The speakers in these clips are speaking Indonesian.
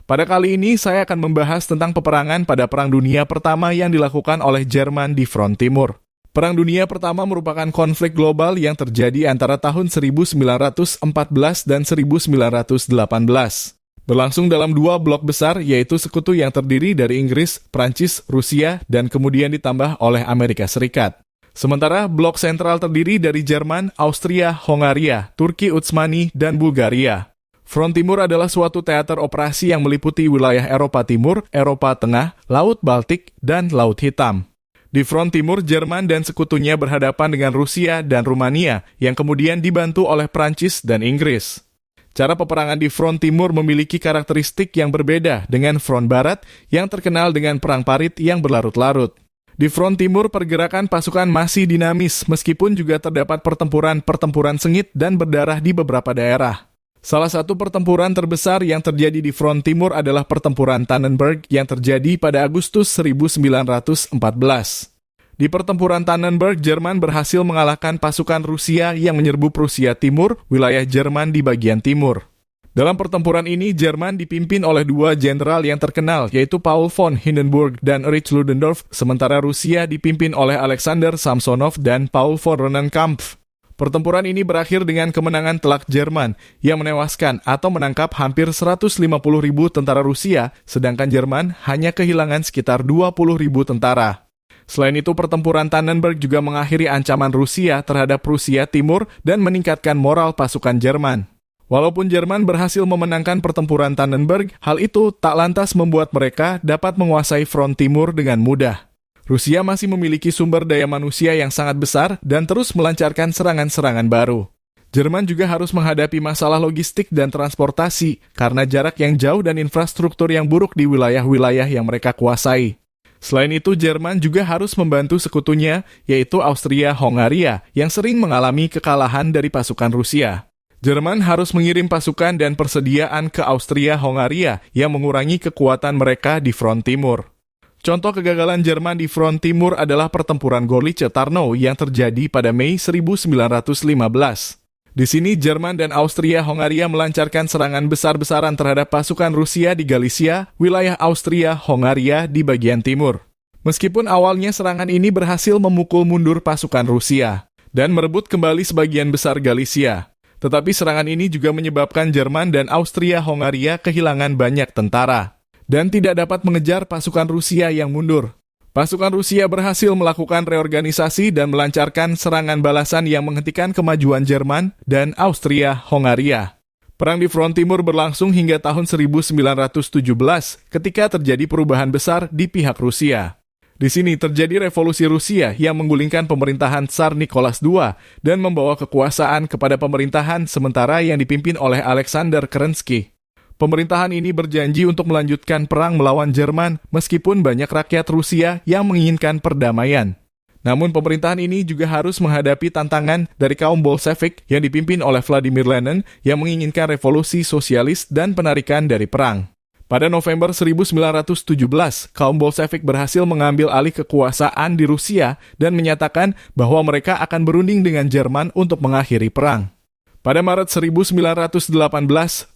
Pada kali ini saya akan membahas tentang peperangan pada Perang Dunia Pertama yang dilakukan oleh Jerman di front timur. Perang Dunia Pertama merupakan konflik global yang terjadi antara tahun 1914 dan 1918. Berlangsung dalam dua blok besar, yaitu sekutu yang terdiri dari Inggris, Prancis, Rusia, dan kemudian ditambah oleh Amerika Serikat. Sementara blok sentral terdiri dari Jerman, Austria, Hongaria, Turki Utsmani, dan Bulgaria. Front Timur adalah suatu teater operasi yang meliputi wilayah Eropa Timur, Eropa Tengah, Laut Baltik, dan Laut Hitam. Di front timur, Jerman dan sekutunya berhadapan dengan Rusia dan Rumania, yang kemudian dibantu oleh Prancis dan Inggris. Cara peperangan di front timur memiliki karakteristik yang berbeda dengan front barat yang terkenal dengan perang parit yang berlarut-larut. Di front timur, pergerakan pasukan masih dinamis, meskipun juga terdapat pertempuran sengit dan berdarah di beberapa daerah. Salah satu pertempuran terbesar yang terjadi di front timur adalah pertempuran Tannenberg yang terjadi pada Agustus 1914. Di pertempuran Tannenberg, Jerman berhasil mengalahkan pasukan Rusia yang menyerbu Prusia Timur, wilayah Jerman di bagian timur. Dalam pertempuran ini, Jerman dipimpin oleh dua jenderal yang terkenal, yaitu Paul von Hindenburg dan Erich Ludendorff, sementara Rusia dipimpin oleh Alexander Samsonov dan Paul von Rennenkampf. Pertempuran ini berakhir dengan kemenangan telak Jerman yang menewaskan atau menangkap hampir 150.000 tentara Rusia, sedangkan Jerman hanya kehilangan sekitar 20.000 tentara. Selain itu, pertempuran Tannenberg juga mengakhiri ancaman Rusia terhadap Prusia Timur dan meningkatkan moral pasukan Jerman. Walaupun Jerman berhasil memenangkan pertempuran Tannenberg, hal itu tak lantas membuat mereka dapat menguasai front timur dengan mudah. Rusia masih memiliki sumber daya manusia yang sangat besar dan terus melancarkan serangan-serangan baru. Jerman juga harus menghadapi masalah logistik dan transportasi karena jarak yang jauh dan infrastruktur yang buruk di wilayah-wilayah yang mereka kuasai. Selain itu, Jerman juga harus membantu sekutunya, yaitu Austria-Hongaria, yang sering mengalami kekalahan dari pasukan Rusia. Jerman harus mengirim pasukan dan persediaan ke Austria-Hongaria yang mengurangi kekuatan mereka di front timur. Contoh kegagalan Jerman di front timur adalah pertempuran Gorlice-Tarnow yang terjadi pada Mei 1915. Di sini, Jerman dan Austria-Hongaria melancarkan serangan besar-besaran terhadap pasukan Rusia di Galicia, wilayah Austria-Hongaria di bagian timur. Meskipun awalnya serangan ini berhasil memukul mundur pasukan Rusia dan merebut kembali sebagian besar Galicia, tetapi serangan ini juga menyebabkan Jerman dan Austria-Hongaria kehilangan banyak tentara dan tidak dapat mengejar pasukan Rusia yang mundur. Pasukan Rusia berhasil melakukan reorganisasi dan melancarkan serangan balasan yang menghentikan kemajuan Jerman dan Austria-Hongaria. Perang di front timur berlangsung hingga tahun 1917 ketika terjadi perubahan besar di pihak Rusia. Di sini terjadi revolusi Rusia yang menggulingkan pemerintahan Tsar Nicholas II dan membawa kekuasaan kepada pemerintahan sementara yang dipimpin oleh Alexander Kerensky. Pemerintahan ini berjanji untuk melanjutkan perang melawan Jerman meskipun banyak rakyat Rusia yang menginginkan perdamaian. Namun pemerintahan ini juga harus menghadapi tantangan dari kaum Bolshevik yang dipimpin oleh Vladimir Lenin yang menginginkan revolusi sosialis dan penarikan dari perang. Pada November 1917, kaum Bolshevik berhasil mengambil alih kekuasaan di Rusia dan menyatakan bahwa mereka akan berunding dengan Jerman untuk mengakhiri perang. Pada Maret 1918,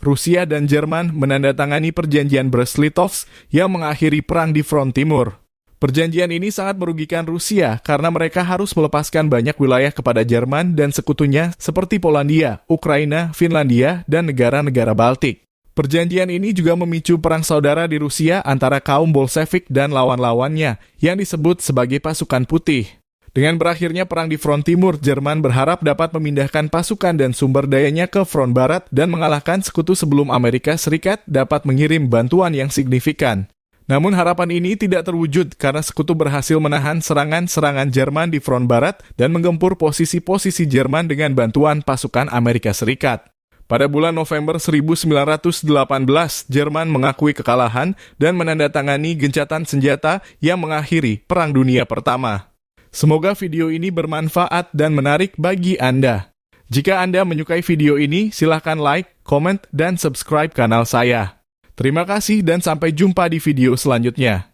Rusia dan Jerman menandatangani perjanjian Brest-Litovsk yang mengakhiri perang di front timur. Perjanjian ini sangat merugikan Rusia karena mereka harus melepaskan banyak wilayah kepada Jerman dan sekutunya seperti Polandia, Ukraina, Finlandia, dan negara-negara Baltik. Perjanjian ini juga memicu perang saudara di Rusia antara kaum Bolshevik dan lawan-lawannya yang disebut sebagai pasukan putih. Dengan berakhirnya perang di front timur, Jerman berharap dapat memindahkan pasukan dan sumber dayanya ke front barat dan mengalahkan sekutu sebelum Amerika Serikat dapat mengirim bantuan yang signifikan. Namun harapan ini tidak terwujud karena sekutu berhasil menahan serangan-serangan Jerman di front barat dan menggempur posisi-posisi Jerman dengan bantuan pasukan Amerika Serikat. Pada bulan November 1918, Jerman mengakui kekalahan dan menandatangani gencatan senjata yang mengakhiri Perang Dunia Pertama. Semoga video ini bermanfaat dan menarik bagi Anda. Jika Anda menyukai video ini, silahkan like, komen, dan subscribe kanal saya. Terima kasih dan sampai jumpa di video selanjutnya.